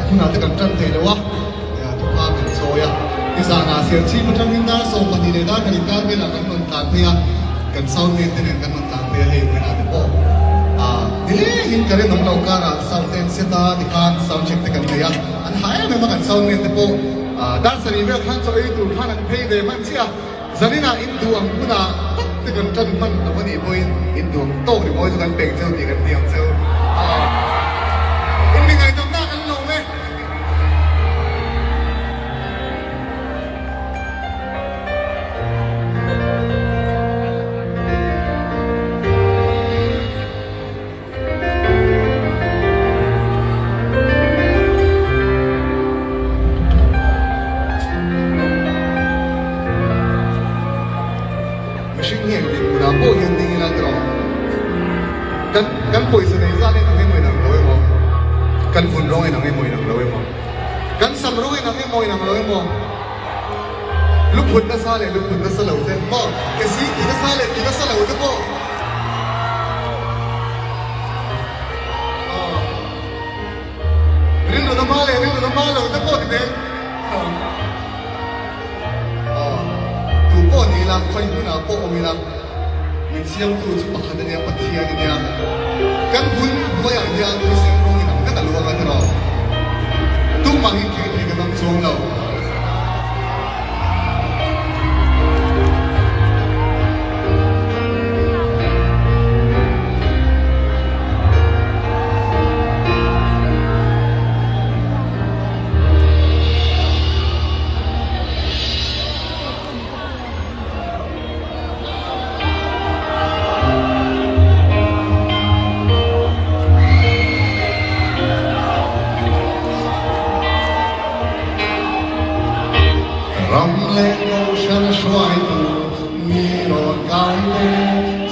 คุณอาจจะกันจันเทนะวะทุกภาพเป็นโซยที่สานาเสียชีมันทั้งนินดาส่งปฏิเดด้ากันอีกการเวลากันนนตาเพียกันเศร้าเนียนเนียนกันนนตาเพียให้เวลาเดโปดิเลหินกันเรื่องเราการะเศร้าเต้นเสียตาดิการเศร้าเช็คกันเพียอันหายไม่มากันเศร้าเนียนเดโปด้านสรีเวลขันโซยดูขันอันเพียเดมันเสียสรีน่าอินดูอังกุน่าแต่กันจันมันแต่วันนี้พอยอินดูโตหรือพอยจะกันเป่งเซลดีกันเดียวเซลอินยังไงตรงหน้ากันลงไหมโอ้ยังดีนะจ๊ะกันป่วยเสน่ห์ซาเนี่ยทำให้มวยหนังเราไม่มองกันฝุ่นร้อยทำให้มวยหนังเราไม่มองกันสำร้อยทำให้มวยหนังเราไม่มองลูกพุ่นนั่นซาเลยลูกพุ่นนั่นสลาวเต็มบ่แกซีกี่นั่นซาเลยกี่นั่นสลาวเต็มบ่เรื่องเราต้องมาเลยเรื่องเราต้องมาเลยเต็มบ่ที่เด็กถูกบ่นี่ละใครพูดนะบ่มีละมีเสียงตัวจุดปะขันเนี่ยปะเทียนเนี่ยกันพุ่นบ่อย่างเดียวมีเสียงร้องนี่นะกันตะลุกกันเนาะตุ้มมาหินที่นี่กันต้องชงเราRamlegoshan shwaitu miro kaide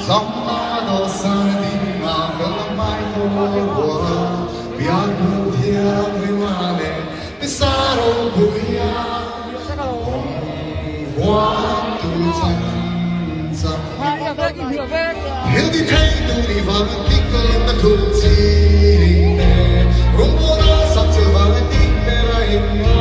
Sammado sardina velmaito Vora viagnu thiam rimane Pisaro buia Vuatu zanza Hildi teitu ni vagantikal na tulsirinde Rumbona satsu vagantikne raimma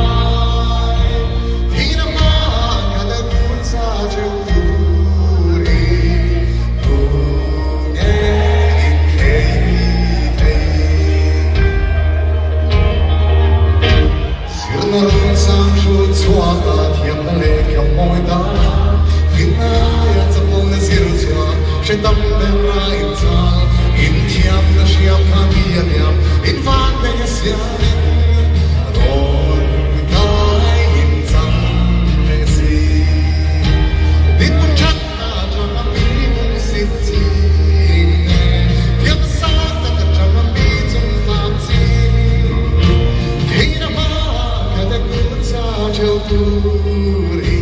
Shaitam bera inzal, in tiam na shiam kamiyan yam, in van na yasyam, ron kai inzam nesi. Din mong chat na chamami mong sitin, yam sata ka chamami tung famsin, kina ma kada kun sa chau turi.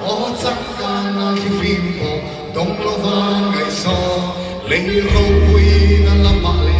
O zakana ki fimpo, dong lo van gai so, lei ro kui na la male